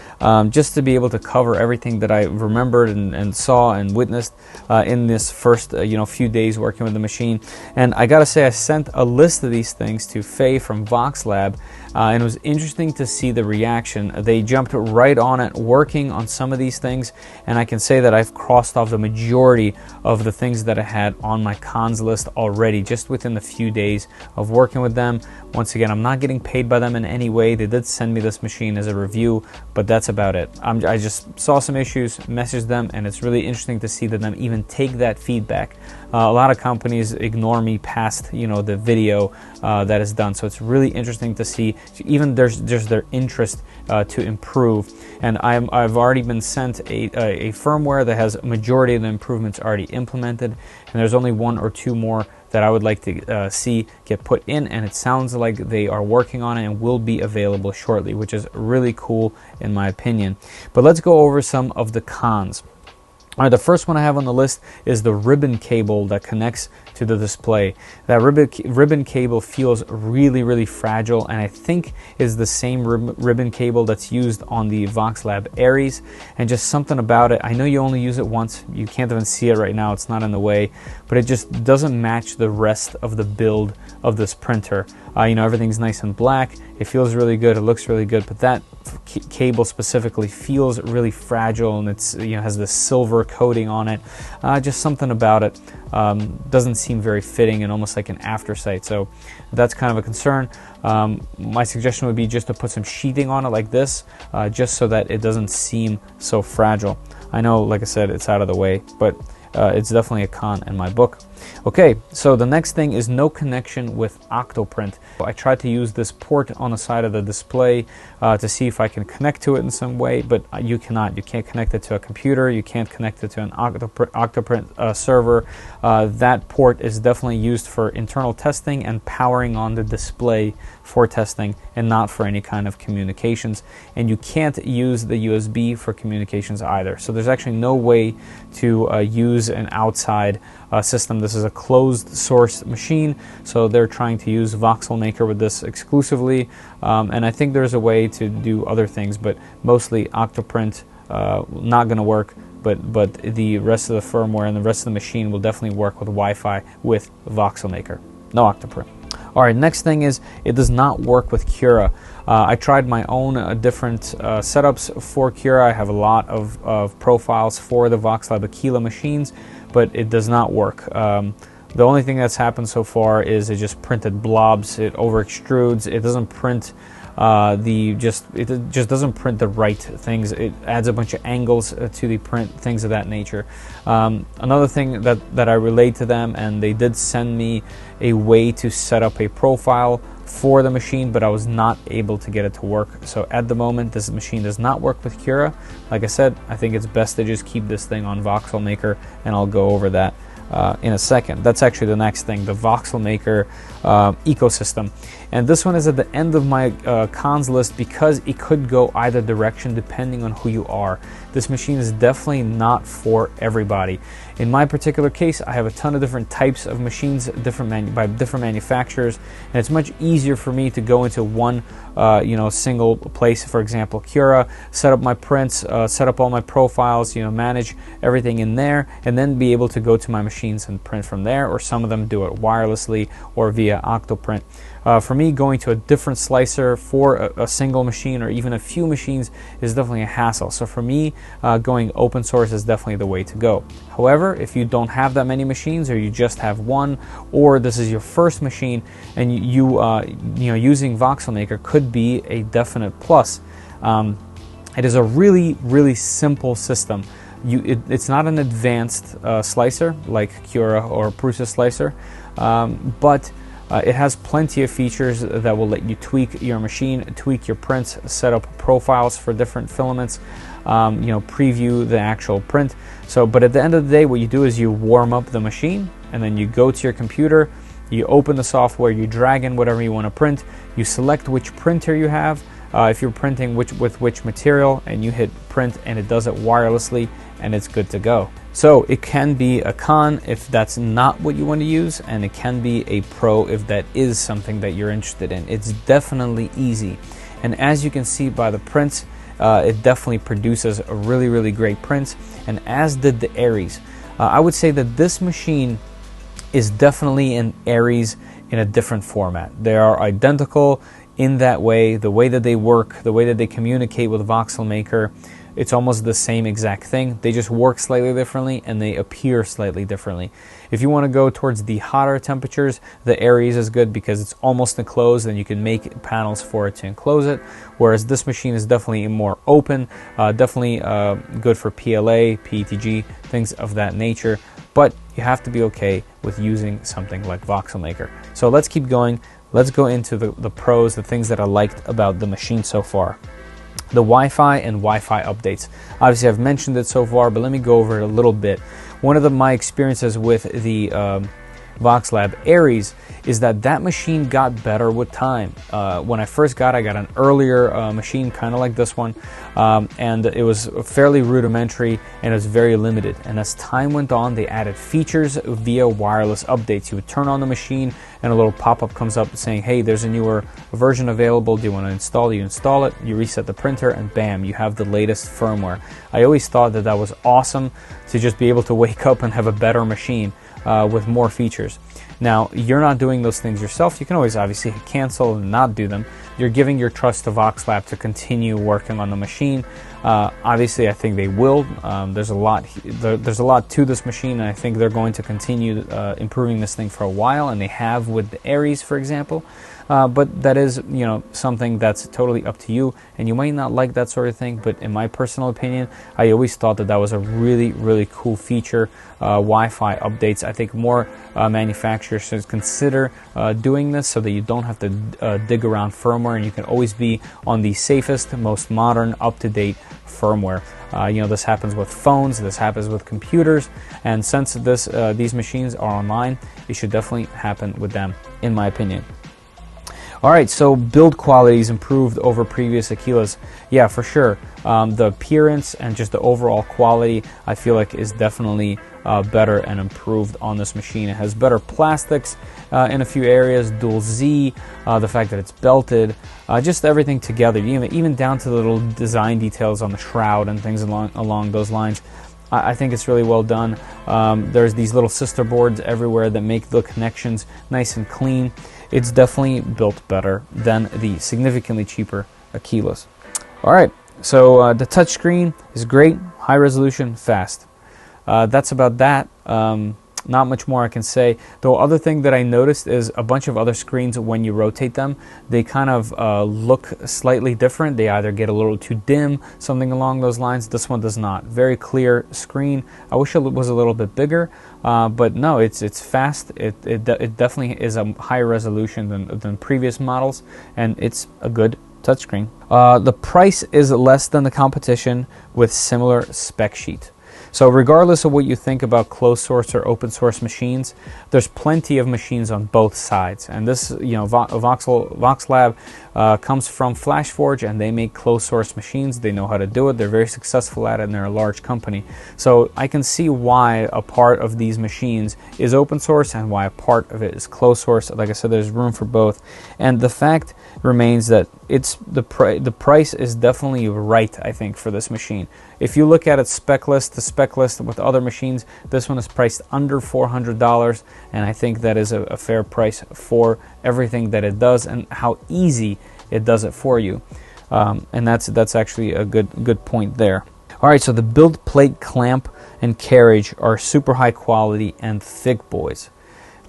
just to be able to cover everything that I remembered and saw and witnessed in this first few days working with the machine. And I gotta say, I sent a list of these things to Faye from VOXELAB, and it was interesting to see the reaction. They jumped right on it, working on some of these things, and I can say that I've crossed off the majority of the things that I had on my cons list already, just within a few days of working with them. Once again, I'm not getting paid by them in any way. They did send me this machine as a review, but that's about it. I just saw some issues, messaged them, and it's really interesting to see that them even take that feedback. A lot of companies ignore me past the video that is done, so it's really interesting to see even there's their interest to improve. And I've already been sent a firmware that has a majority of the improvements already implemented, and there's only one or two more that I would like to see get put in, and it sounds like they are working on it and will be available shortly, which is really cool in my opinion. But let's go over some of the cons. All right, the first one I have on the list is the ribbon cable that connects to the display. That ribbon cable feels really fragile, and I think is the same ribbon cable that's used on the VOXELAB Aries, and just something about it. I know you only use it once, you can't even see it right now, it's not in the way, but it just doesn't match the rest of the build of this printer. Everything's nice and black, it feels really good, it looks really good, but that cable specifically feels really fragile, and it's has this silver coating on it. Just something about it doesn't seem very fitting and almost like an aftersight, so that's kind of a concern. My suggestion would be just to put some sheathing on it like this, just so that it doesn't seem so fragile. I know, like I said, it's out of the way, but it's definitely a con in my book. Okay, so the next thing is no connection with Octoprint. I tried to use this port on the side of the display to see if I can connect to it in some way, but you cannot. You can't connect it to a computer, you can't connect it to an Octoprint server. That port is definitely used for internal testing and powering on the display for testing, and not for any kind of communications. And you can't use the USB for communications either. So there's actually no way to use an outside system. This is a closed source machine, so they're trying to use VoxelMaker with this exclusively, and I think there's a way to do other things, but mostly Octoprint not going to work, but the rest of the firmware and the rest of the machine will definitely work with Wi-Fi with VoxelMaker. No Octoprint. All right, next thing is it does not work with Cura. I tried my own different setups for Cura. I have a lot of profiles for the VOXELAB Aquila machines, but it does not work. The only thing that's happened so far is it just printed blobs. It over extrudes. It doesn't print it just doesn't print the right things. It adds a bunch of angles to the print, things of that nature. Another thing that I relayed to them, and they did send me a way to set up a profile for the machine, but I was not able to get it to work. So at the moment, this machine does not work with Cura. Like I said, I think it's best to just keep this thing on VoxelMaker, and I'll go over that in a second. That's actually the next thing, the VoxelMaker ecosystem. And this one is at the end of my cons list because it could go either direction depending on who you are. this machine is definitely not for everybody. In my particular case, I have a ton of different types of machines, by different manufacturers, and it's much easier for me to go into one single place, for example Cura, set up my prints, set up all my profiles, manage everything in there, and then be able to go to my machines and print from there, or some of them do it wirelessly or via Octoprint. For me, going to a different slicer for a single machine or even a few machines is definitely a hassle. So for me, going open source is definitely the way to go. However, if you don't have that many machines, or you just have one, or this is your first machine, and using VoxelMaker could be a definite plus. It is a really simple system. It's not an advanced slicer like Cura or Prusa slicer, but it has plenty of features that will let you tweak your machine, tweak your prints, set up profiles for different filaments, preview the actual print. But at the end of the day, what you do is you warm up the machine, and then you go to your computer, you open the software, you drag in whatever you want to print, you select which printer you have, if you're printing with which material, and you hit print, and it does it wirelessly, and it's good to go. So it can be a con if that's not what you want to use, and it can be a pro if that is something that you're interested in. It's definitely easy, and as you can see by the prints, it definitely produces a really great prints, and as did the Aries. I would say that this machine is definitely an Aries in a different format. They are identical in that way, the way that they work, the way that they communicate with VoxelMaker. It's almost the same exact thing. They just work slightly differently, and they appear slightly differently. If you want to go towards the hotter temperatures, the Aries is good because it's almost enclosed, and you can make panels for it to enclose it, whereas this machine is definitely more open, definitely good for PLA, PETG, things of that nature, but you have to be okay with using something like VoxelMaker. So let's keep going. Let's go into the pros, the things that I liked about the machine so far. The Wi-Fi and Wi-Fi updates. Obviously, I've mentioned it so far, but let me go over it a little bit. One of my experiences with the VOXELAB Aries is that machine got better with time. When I first got it, I got an earlier machine, kind of like this one, and it was fairly rudimentary, and it was very limited. And as time went on, they added features via wireless updates. You would turn on the machine, and a little pop-up comes up saying, hey, there's a newer version available, do you want to install it? You install it, you reset the printer, and bam, you have the latest firmware. I always thought that was awesome, to just be able to wake up and have a better machine with more features. Now, you're not doing those things yourself. You can always obviously cancel and not do them. You're giving your trust to VoxELAB to continue working on the machine. Obviously, I think they will. There's a lot to this machine, and I think they're going to continue improving this thing for a while, and they have with the Aries, for example. But that is, something that's totally up to you, and you might not like that sort of thing, but in my personal opinion, I always thought that was a really cool feature. Wi-Fi updates. I think more manufacturers should consider doing this, so that you don't have to dig around firmware, and you can always be on the safest, most modern, up-to-date firmware. This happens with phones, this happens with computers, and since these machines are online, it should definitely happen with them, in my opinion. Alright, so build quality is improved over previous Aquilas. Yeah, for sure. The appearance and just the overall quality, I feel like, is definitely better and improved on this machine. It has better plastics in a few areas, dual Z, the fact that it's belted, just everything together, even down to the little design details on the shroud and things along those lines. I think it's really well done. There's these little sister boards everywhere that make the connections nice and clean. It's definitely built better than the significantly cheaper Aquilas. Alright, so the touchscreen is great, high resolution, fast. That's about that. Not much more I can say. The other thing that I noticed is a bunch of other screens, when you rotate them, they kind of look slightly different. They either get a little too dim, something along those lines. This one does not. Very clear screen. I wish it was a little bit bigger, but no, it's fast. It definitely is a higher resolution than previous models, and it's a good touchscreen. The price is less than the competition with similar spec sheet. So regardless of what you think about closed source or open source machines, there's plenty of machines on both sides. And this, VOXELAB comes from FlashForge, and they make closed source machines. They know how to do it. They're very successful at it, and they're a large company. So I can see why a part of these machines is open source and why a part of it is closed source. Like I said, there's room for both. And the fact remains that it's the price is definitely right, I think, for this machine. If you look at its spec list, the spec list with other machines, this one is priced under $400, and I think that is a fair price for everything that it does and how easy it does it for you. And that's actually a good point there. All right, so the build plate clamp and carriage are super high quality and thick, boys.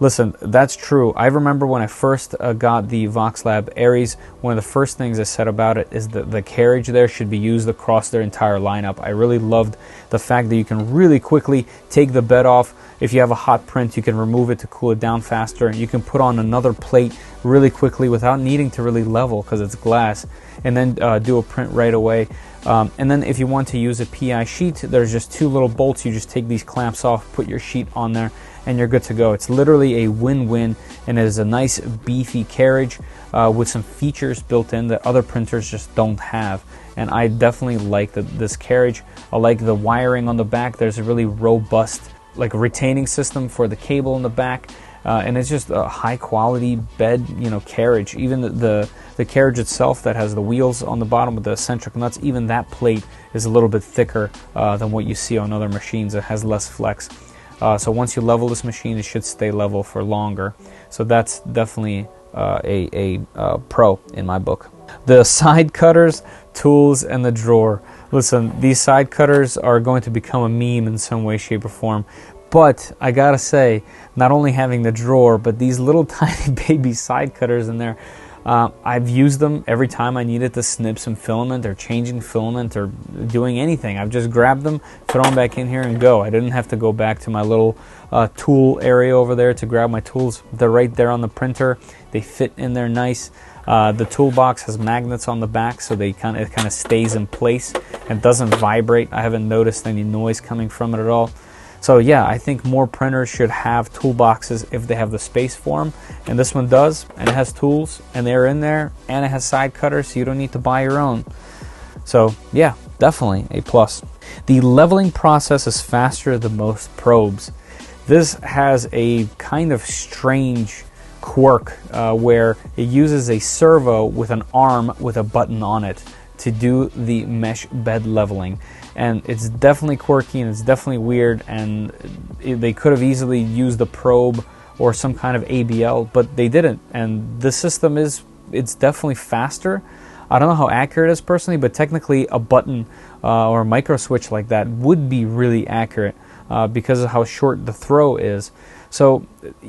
Listen, that's true. I remember when I first got the VOXELAB Aries, one of the first things I said about it is that the carriage there should be used across their entire lineup. I really loved the fact that you can really quickly take the bed off. If you have a hot print, you can remove it to cool it down faster. You can put on another plate really quickly without needing to really level because it's glass, and then do a print right away. And then if you want to use a PI sheet, there's just two little bolts. You just take these clamps off, put your sheet on there, and you're good to go. It's literally a win-win, and it is a nice beefy carriage with some features built in that other printers just don't have. And I definitely like this carriage. I like the wiring on the back. There's a really robust retaining system for the cable in the back. And it's just a high quality bed, carriage. Even the carriage itself that has the wheels on the bottom with the eccentric nuts, even that plate is a little bit thicker than what you see on other machines. It has less flex. So once you level this machine, it should stay level for longer. So that's definitely a pro in my book. The side cutters, tools, and the drawer. Listen, these side cutters are going to become a meme in some way, shape, or form. But I gotta say, not only having the drawer, but these little tiny baby side cutters in there, I've used them every time I needed to snip some filament or changing filament or doing anything. I've just grabbed them, put them back in here, and go. I didn't have to go back to my little tool area over there to grab my tools. They're right there on the printer. They fit in there nice. The toolbox has magnets on the back, so it kind of stays in place and doesn't vibrate. I haven't noticed any noise coming from it at all. So yeah, I think more printers should have toolboxes if they have the space for them, and this one does, and it has tools, and they're in there, and it has side cutters, so you don't need to buy your own. So yeah, definitely a plus. The leveling process is faster than most probes. This has a kind of strange quirk where it uses a servo with an arm with a button on it to do the mesh bed leveling. And it's definitely quirky and it's definitely weird, and they could have easily used a probe or some kind of ABL, but they didn't. And the system it's definitely faster. I don't know how accurate it is personally, but technically a button or a micro switch like that would be really accurate because of how short the throw is. So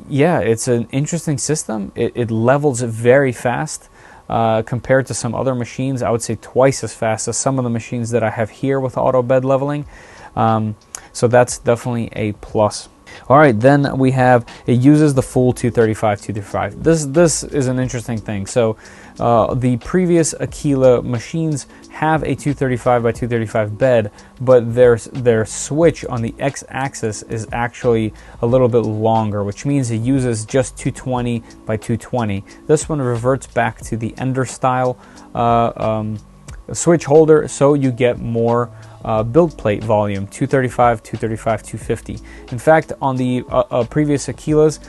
yeah, it's an interesting system. It levels very fast. Compared to some other machines, I would say twice as fast as some of the machines that I have here with auto bed leveling. So that's definitely a plus. All right, then we have, it uses the full 235. This is an interesting thing. So the previous Aquila machines have a 235 by 235 bed, but their switch on the x-axis is actually a little bit longer, which means it uses just 220 by 220. This one reverts back to the Ender style switch holder, so you get more build plate volume, 235, 235, 250. In fact, on the previous Aquilas,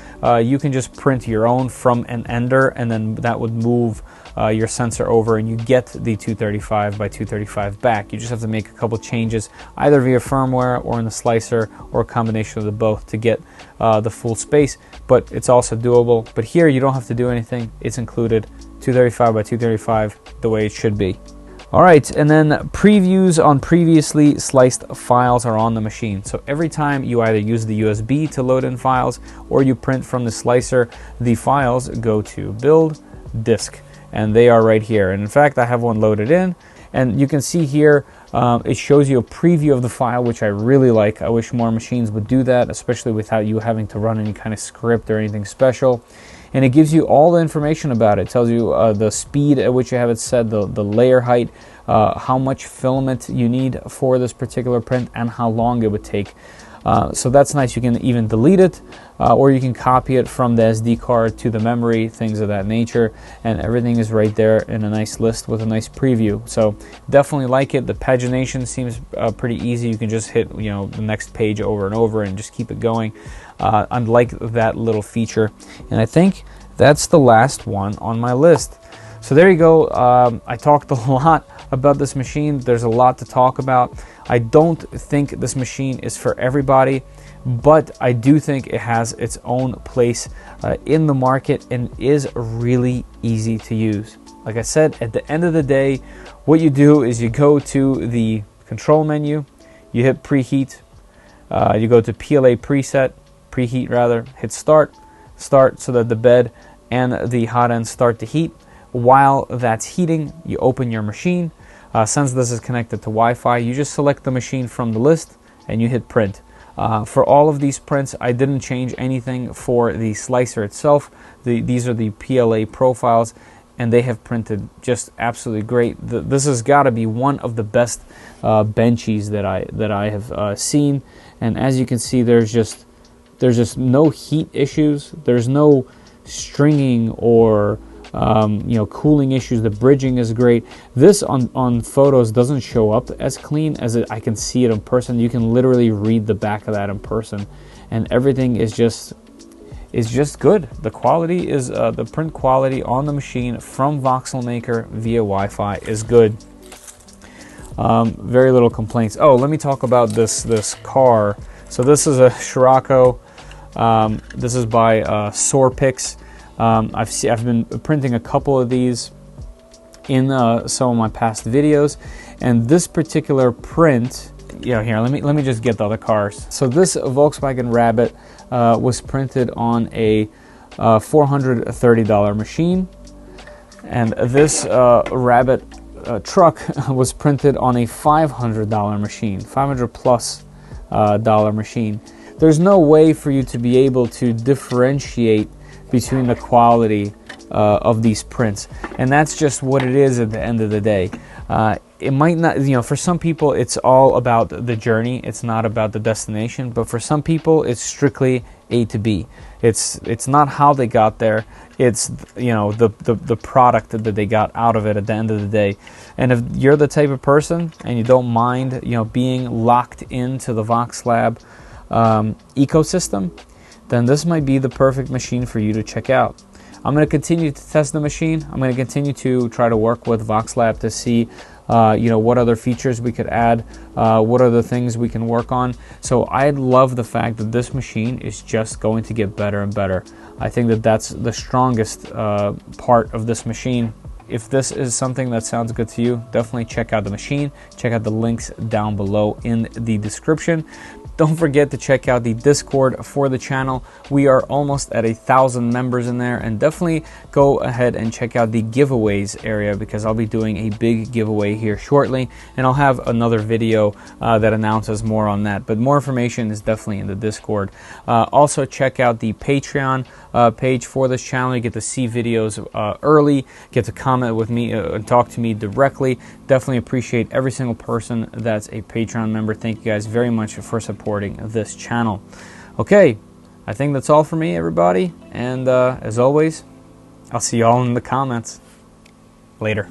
you can just print your own from an Ender, and then that would move your sensor over, and you get the 235 by 235 back. You just have to make a couple changes, either via firmware or in the slicer, or a combination of the both to get the full space, but it's also doable. But here you don't have to do anything. It's included, 235 by 235, the way it should be. All right, and then previews on previously sliced files are on the machine. So every time you either use the USB to load in files or you print from the slicer, the files go to build, disk, and they are right here. And in fact, I have one loaded in, and you can see here, it shows you a preview of the file, which I really like. I wish more machines would do that, especially without you having to run any kind of script or anything special. And it gives you all the information about it. It tells you the speed at which you have it set, the layer height, how much filament you need for this particular print, and how long it would take. So that's nice. You can even delete it, or you can copy it from the SD card to the memory, things of that nature, and everything is right there in a nice list with a nice preview. So definitely like it. The pagination seems pretty easy. You can just hit, you know, the next page over and over and just keep it going. I like that little feature, and I think that's the last one on my list. So there you go. I talked a lot about this machine. There's a lot to talk about. I don't think this machine is for everybody, but I do think it has its own place in the market and is really easy to use. Like I said, at the end of the day, what you do is you go to the control menu, you hit preheat, you go to PLA preheat rather, hit start so that the bed and the hot end start to heat. While that's heating, you open your machine. Since this is connected to Wi-Fi, you just select the machine from the list and you hit print. For all of these prints, I didn't change anything for the slicer itself. These are the PLA profiles, and they have printed just absolutely great. This has got to be one of the best benchies that I have seen. And as you can see, there's just no heat issues. There's no stringing or you know, cooling issues. The bridging is great. This on photos doesn't show up as clean as I can see it in person. You can literally read the back of that in person, and everything is just good. The quality is the print quality on the machine from Voxel Maker via Wi-Fi is good. Very little complaints. Oh, let me talk about this car. So this is a Scirocco. This is by Sorpix. I've been printing a couple of these in some of my past videos, and this particular print, here, let me just get the other cars. So this Volkswagen Rabbit was printed on a $430 machine, and this Rabbit truck was printed on a $500 machine, $500 plus dollar machine. There's no way for you to be able to differentiate between the quality of these prints, and that's just what it is at the end of the day. It might not, for some people it's all about the journey, it's not about the destination, but for some people it's strictly A to B. It's not how they got there, it's the product that they got out of it at the end of the day. And if you're the type of person and you don't mind being locked into the VOXELAB ecosystem, then this might be the perfect machine for you to check out. I'm going to continue to test the machine. I'm going to continue to try to work with VOXELAB to see what other features we could add, what other things we can work on. So I love the fact that this machine is just going to get better and better. I think that that's the strongest part of this machine. If this is something that sounds good to you, definitely check out the machine. Check out the links down below in the description. Don't forget to check out the Discord for the channel. We are almost at 1,000 members in there, and definitely go ahead and check out the giveaways area, because I'll be doing a big giveaway here shortly, and I'll have another video that announces more on that. But more information is definitely in the Discord. Also check out the Patreon page for this channel. You get to see videos early, get to comment with me and talk to me directly. Definitely appreciate every single person that's a Patreon member. Thank you guys very much for supporting this channel. Okay, I think that's all for me, everybody, and as always, I'll see you all in the comments. Later.